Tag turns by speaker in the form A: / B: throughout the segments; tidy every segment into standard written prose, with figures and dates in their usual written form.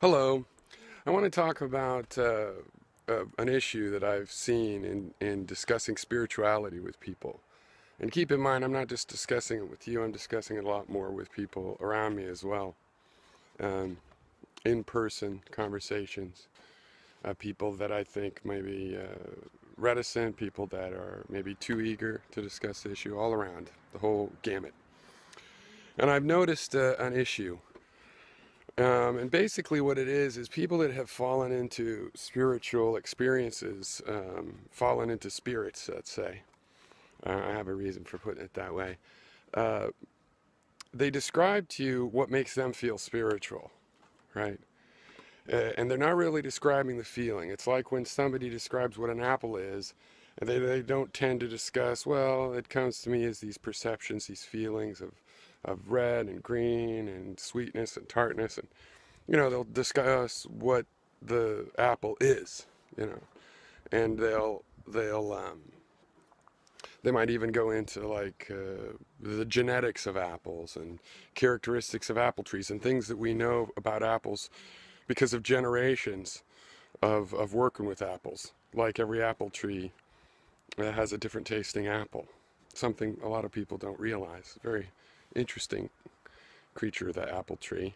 A: Hello. I want to talk about an issue that I've seen in discussing spirituality with people. And keep in mind, I'm not just discussing it with you, I'm discussing it a lot more with people around me as well. Um, in person conversations, people that I think may be reticent, people that are maybe too eager to discuss the issue, all around, the whole gamut. And I've noticed an issue. And basically, what it is people that have fallen into spiritual experiences, fallen into spirits, let's say. I have a reason for putting it that way. Uh, they describe to you what makes them feel spiritual, right? And they're not really describing the feeling. It's like when somebody describes what an apple is, and they don't tend to discuss, well, it comes to me as these perceptions, these feelings of red and green and sweetness and tartness, and they'll discuss what the apple is, and they might even go into like the genetics of apples and characteristics of apple trees and things that we know about apples because of generations of working with apples. Like every apple tree has a different tasting apple, something a lot of people don't realize. Very interesting creature, the apple tree.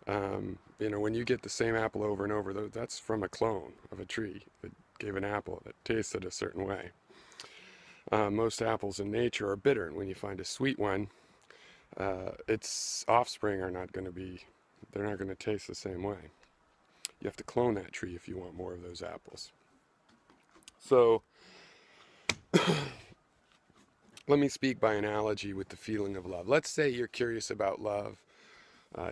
A: When you get the same apple over and over, that's from a clone of a tree that gave an apple that tasted a certain way. Most apples in nature are bitter, and when you find a sweet one, its offspring are not going to be, they're not going to taste the same way. You have to clone that tree if you want more of those apples. So, let me speak by analogy with the feeling of love. Let's say you're curious about love.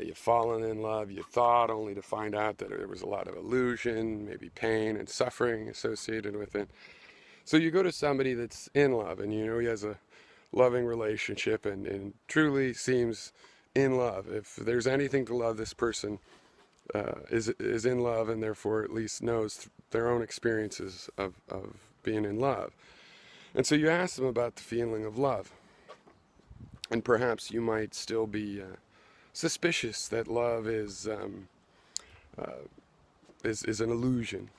A: You've fallen in love, you thought, only to find out that there was a lot of illusion, maybe pain and suffering associated with it. So you go to somebody that's in love, and he has a loving relationship and truly seems in love. If there's anything to love, this person is in love, and therefore at least knows their own experiences of being in love. And so you ask them about the feeling of love. And perhaps you might still be suspicious that love is an illusion,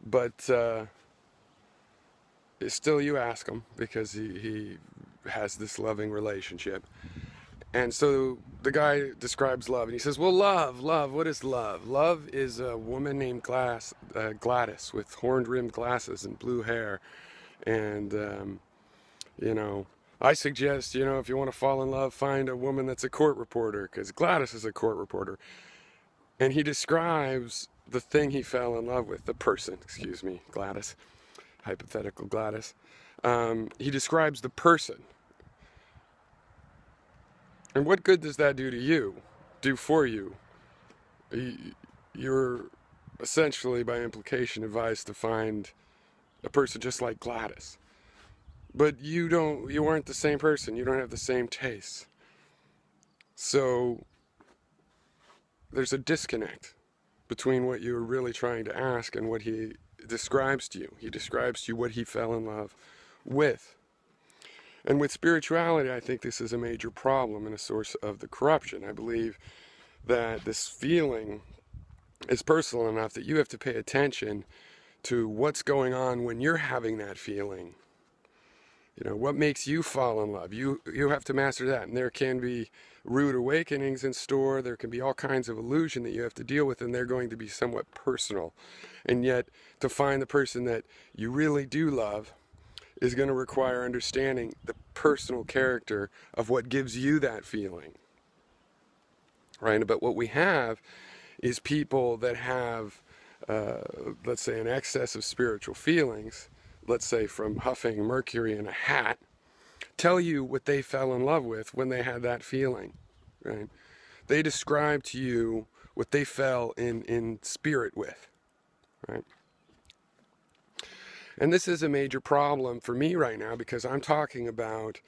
A: but still you ask him because he has this loving relationship. And so the guy describes love, and he says, "Well, love. What is love? Love is a woman named Gladys with horned-rimmed glasses and blue hair, and you know." I suggest, if you want to fall in love, find a woman that's a court reporter, because Gladys is a court reporter. And he describes the thing he fell in love with, the person, excuse me, Gladys, hypothetical Gladys. He describes the person. And what good does that do for you? You're essentially, by implication, advised to find a person just like Gladys. But you aren't the same person. You don't have the same tastes. So there's a disconnect between what you're really trying to ask and what he describes to you. He describes to you what he fell in love with. And with spirituality, I think this is a major problem and a source of the corruption. I believe that this feeling is personal enough that you have to pay attention to what's going on when you're having that feeling. What makes you fall in love? You have to master that. And there can be rude awakenings in store. There can be all kinds of illusion that you have to deal with, and they're going to be somewhat personal. And yet, to find the person that you really do love is going to require understanding the personal character of what gives you that feeling. Right? But what we have is people that have, let's say, an excess of spiritual feelings, let's say from huffing mercury in a hat, tell you what they fell in love with when they had that feeling, right? They describe to you what they fell in spirit with, right? And this is a major problem for me right now because I'm talking about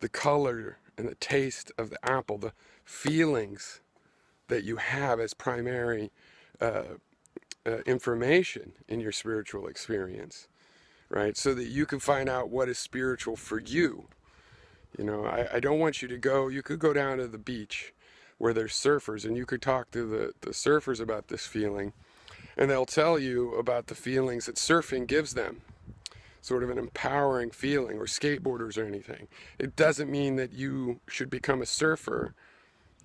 A: the color and the taste of the apple, the feelings that you have as primary information in your spiritual experience. Right? So that you can find out what is spiritual for you. I don't want you to go, you could go down to the beach, where there's surfers, and you could talk to the surfers about this feeling, and they'll tell you about the feelings that surfing gives them, sort of an empowering feeling, or skateboarders or anything. It doesn't mean that you should become a surfer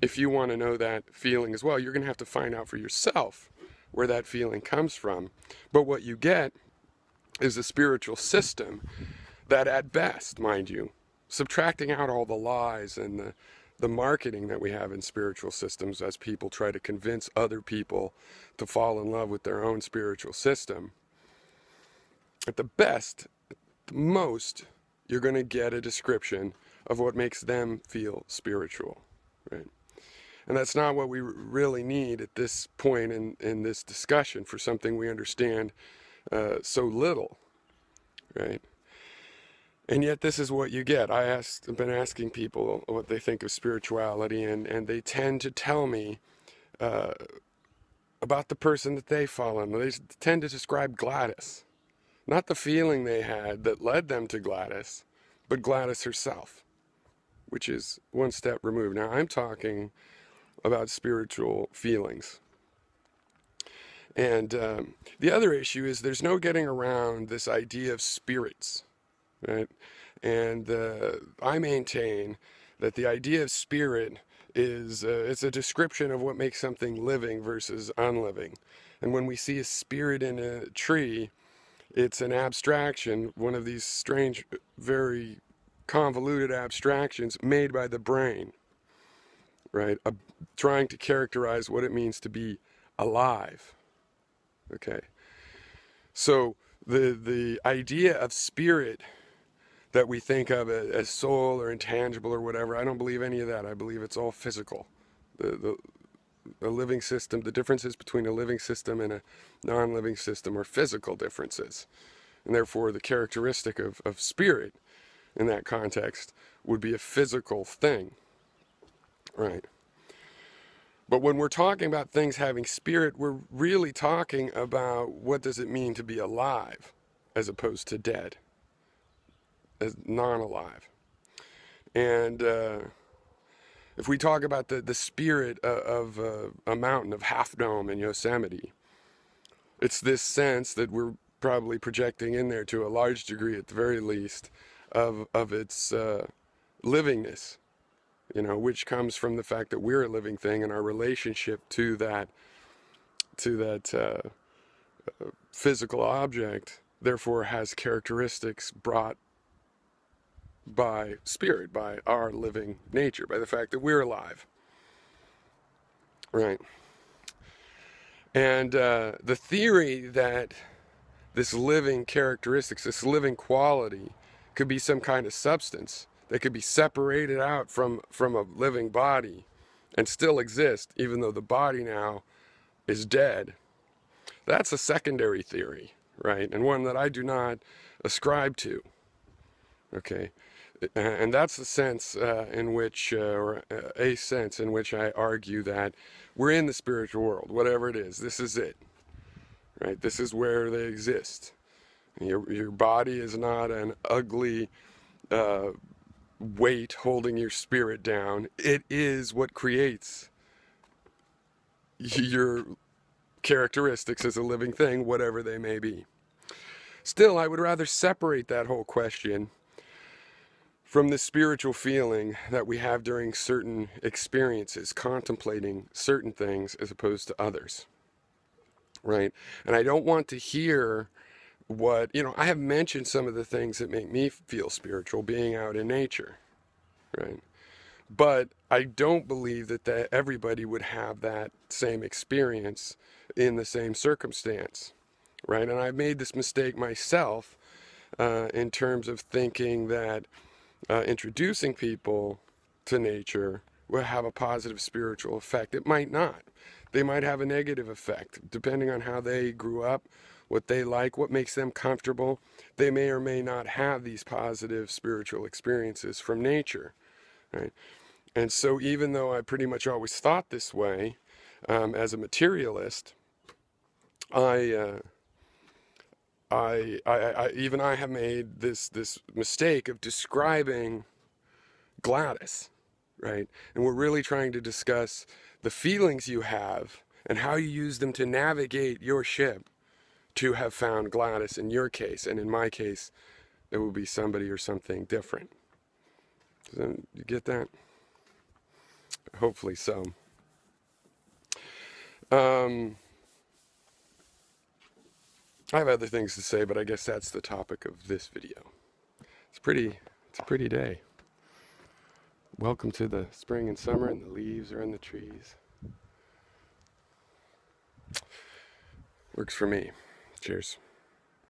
A: if you want to know that feeling as well. You're going to have to find out for yourself where that feeling comes from. But what you get is a spiritual system that, at best, mind you, subtracting out all the lies and the marketing that we have in spiritual systems as people try to convince other people to fall in love with their own spiritual system, at the best, at the most, you're going to get a description of what makes them feel spiritual, right? And that's not what we really need at this point in this discussion for something we understand so little, right? And yet this is what you get. I've been asking people what they think of spirituality, and they tend to tell me about the person that they fall in. They tend to describe Gladys. Not the feeling they had that led them to Gladys, but Gladys herself, which is one step removed. Now, I'm talking about spiritual feelings. And the other issue is there's no getting around this idea of spirits, right? And I maintain that the idea of spirit is it's a description of what makes something living versus unliving. And when we see a spirit in a tree, it's an abstraction, one of these strange, very convoluted abstractions made by the brain, right? Trying to characterize what it means to be alive. Okay. So the idea of spirit that we think of as soul or intangible or whatever, I don't believe any of that. I believe it's all physical. A living system, the differences between a living system and a non-living system are physical differences. And therefore the characteristic of spirit in that context would be a physical thing, right? But when we're talking about things having spirit, we're really talking about what does it mean to be alive as opposed to dead, as non-alive. And if we talk about the spirit of a mountain, of Half Dome in Yosemite, it's this sense that we're probably projecting in there to a large degree, at the very least, of its livingness, you know, which comes from the fact that we're a living thing, and our relationship to that physical object, therefore, has characteristics brought by spirit, by our living nature, by the fact that we're alive, right? And the theory that this living characteristics, this living quality, could be some kind of substance that could be separated out from a living body and still exist, even though the body now is dead, that's a secondary theory, right? And one that I do not ascribe to, okay? And that's the sense in which, or a sense in which I argue that we're in the spiritual world, whatever it is. This is it, right? This is where they exist. Your body is not an ugly weight holding your spirit down. It is what creates your characteristics as a living thing, whatever they may be. Still, I would rather separate that whole question from the spiritual feeling that we have during certain experiences, contemplating certain things as opposed to others, right? And I don't want to hear what, you know, I have mentioned some of the things that make me feel spiritual, being out in nature, right? But I don't believe that everybody would have that same experience in the same circumstance, right? And I've made this mistake myself in terms of thinking that introducing people to nature will have a positive spiritual effect. It might not. They might have a negative effect, depending on how they grew up, what they like, what makes them comfortable. They may or may not have these positive spiritual experiences from nature, right? And so even though I pretty much always thought this way, as a materialist, I have made this mistake of describing Gladys right? And we're really trying to discuss the feelings you have and how you use them to navigate your ship to have found Gladys in your case. And in my case, it will be somebody or something different. So, you get that? Hopefully so. I have other things to say, but I guess that's the topic of this video. It's a pretty day. Welcome to the spring and summer, and the leaves are on the trees. Works for me. Cheers.